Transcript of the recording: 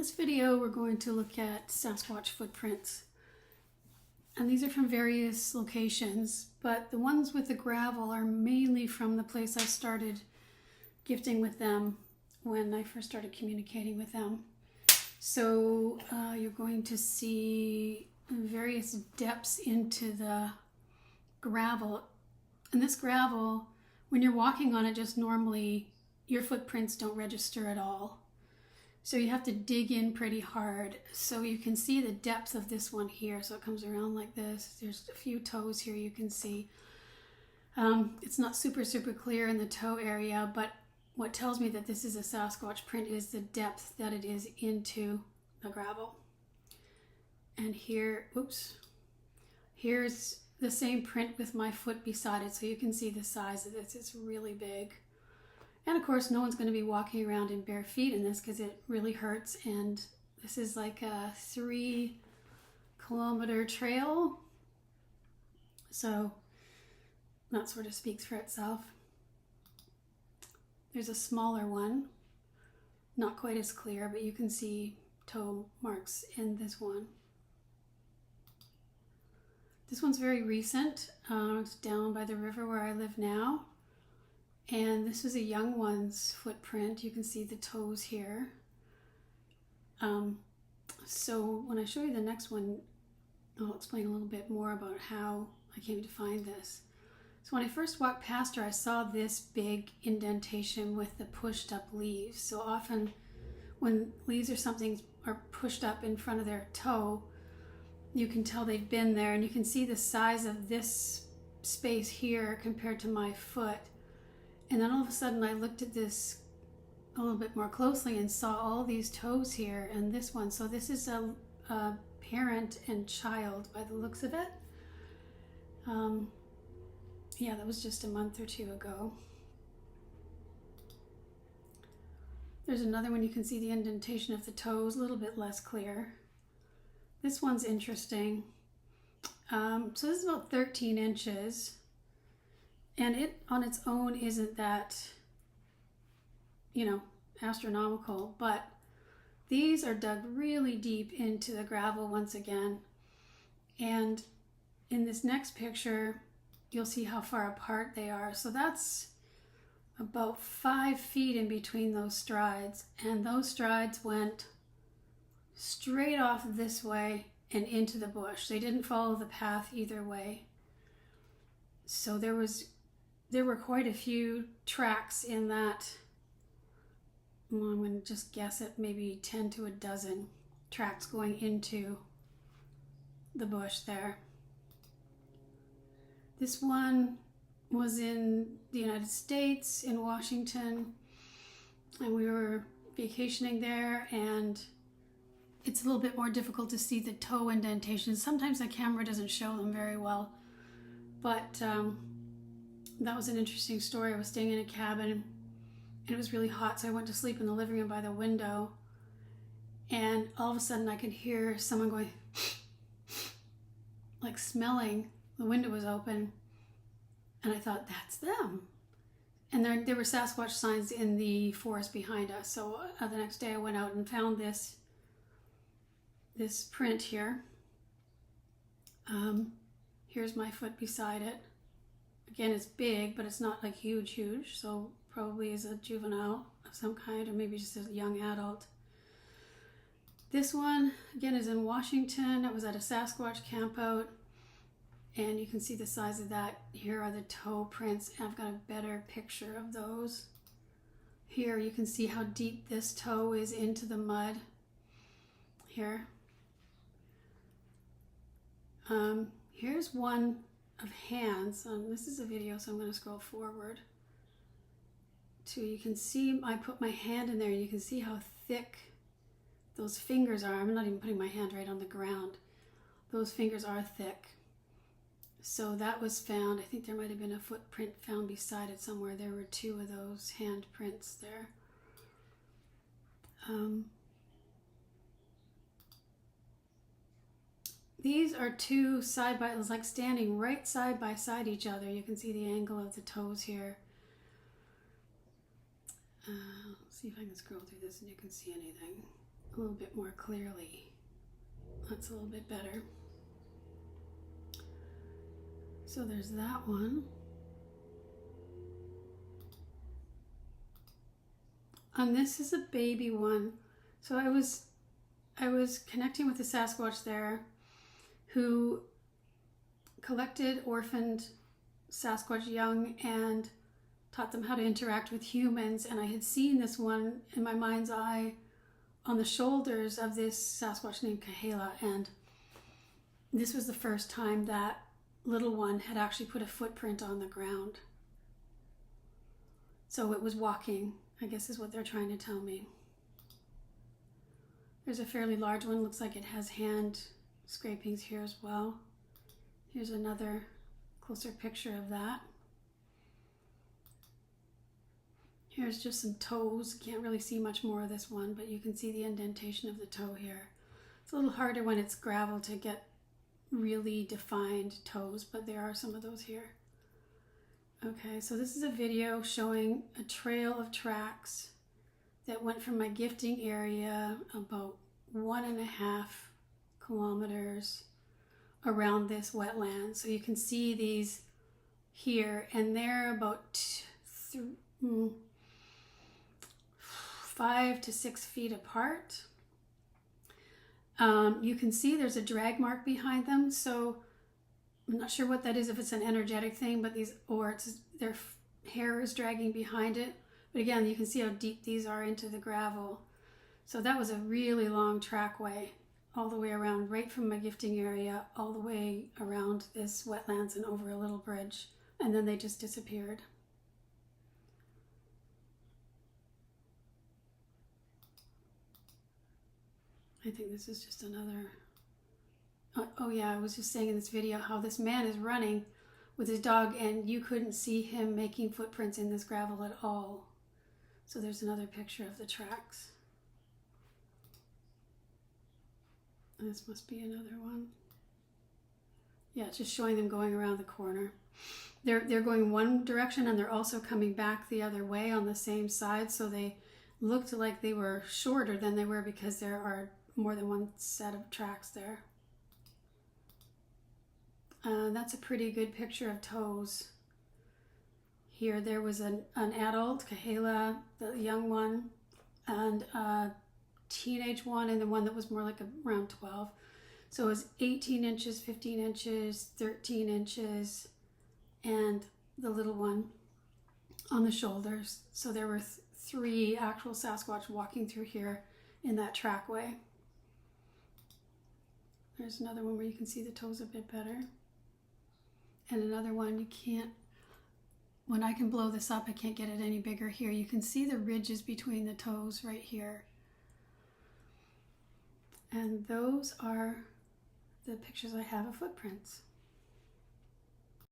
this video, we're going to look at Sasquatch footprints. And these are from various locations, but the ones with the gravel are mainly from the place I started gifting with them when I first started communicating with them. So you're going to see various depths into the gravel. And this gravel, when you're walking on it just normally, your footprints don't register at all. So you have to dig in pretty hard. So you can see the depth of this one here. So it comes around like this. There's a few toes here you can see. It's not super clear in the toe area, but what tells me that this is a Sasquatch print is the depth that it is into the gravel. And here, here's the same print with my foot beside it. So you can see the size of this. It's really big. And of course, no one's going to be walking around in bare feet in this because it really hurts. And this is like a 3-kilometer trail. So that sort of speaks for itself. There's a smaller one, not quite as clear, but you can see toe marks in this one. This one's very recent. It's down by the river where I live now. And this is a young one's footprint. You can see the toes here. So when I show you the next one, I'll explain a little bit more about how I came to find this. So when I first walked past her, I saw this big indentation with the pushed up leaves. So often when leaves or something are pushed up in front of their toe, you can tell they've been there, and you can see the size of this space here compared to my foot. And then all of a sudden I looked at this a little bit more closely and saw all these toes here and this one. So this is a parent and child by the looks of it. Yeah, that was just a month or two ago. There's another one, you can see the indentation of the toes, a little bit less clear. This one's interesting. So this is about 13 inches. And it on its own isn't that, astronomical, but these are dug really deep into the gravel once again. And in this next picture, you'll see how far apart they are. So that's about 5 feet in between those strides. And those strides went straight off this way and into the bush. They didn't follow the path either way. So there were quite a few tracks in that. Well, I'm going to just guess at maybe 10 to a dozen tracks going into the bush there. This one was in the United States, in Washington, and we were vacationing there, and it's a little bit more difficult to see the toe indentations. Sometimes the camera doesn't show them very well, but that was an interesting story. I was staying in a cabin and it was really hot, so I went to sleep in the living room by the window, and all of a sudden I could hear someone going like smelling. The window was open and I thought, that's them. And there were Sasquatch signs in the forest behind us. So the next day I went out and found this print here. Here's my foot beside it. Again, it's big, but it's not like huge, so probably is a juvenile of some kind, or maybe just a young adult. This one, again, is in Washington. It was at a Sasquatch campout, and you can see the size of that. Here are the toe prints, and I've got a better picture of those. Here you can see how deep this toe is into the mud. Here. Here's one of hands. This is a video, so I'm going to scroll forward to, you can see I put my hand in there, and you can see how thick those fingers are. I'm not even putting my hand right on the ground. Those fingers are thick. So that was found. I think there might have been a footprint found beside it somewhere. There were 2 of those hand prints there. These are 2 side by, it's like standing right side by side each other. You can see the angle of the toes here. Let's see if I can scroll through this and you can see anything. a little bit more clearly. That's a little bit better. So there's that one. And this is a baby one. So I was connecting with a Sasquatch there who collected orphaned Sasquatch young and taught them how to interact with humans. And I had seen this one in my mind's eye on the shoulders of this Sasquatch named Kahela. And this was the first time that little one had actually put a footprint on the ground. So it was walking, I guess is what they're trying to tell me. There's a fairly large one. Looks like it has hand scrapings here as well. Here's another closer picture of that. Here's just some toes. Can't really see much more of this one, but you can see the indentation of the toe here. It's a little harder when it's gravel to get really defined toes, but there are some of those here. Okay, so this is a video showing a trail of tracks that went from my gifting area about 1.5 kilometers around this wetland. So you can see these here, and they're about 5 to 6 feet apart. You can see there's a drag mark behind them, so I'm not sure what that is, if it's an energetic thing, but their hair is dragging behind it. But again, you can see how deep these are into the gravel. So that was a really long trackway all the way around, right from my gifting area, all the way around this wetlands and over a little bridge. And then they just disappeared. I think this is just another... Oh yeah, I was just saying in this video how this man is running with his dog and you couldn't see him making footprints in this gravel at all. So there's another picture of the tracks. And this must be another one. Yeah, it's just showing them going around the corner. They're going one direction and they're also coming back the other way on the same side, so they looked like they were shorter than they were because there are more than one set of tracks there. That's a pretty good picture of toes. Here there was an adult, Kahela, the young one, and a teenage one, and the one that was more like around 12. So it was 18 inches, 15 inches, 13 inches, and the little one on the shoulders. So there were 3 actual Sasquatch walking through here in that trackway. There's another one where you can see the toes a bit better. And another one you can't, when I can blow this up, I can't get it any bigger here. You can see the ridges between the toes right here. And those are the pictures I have of footprints.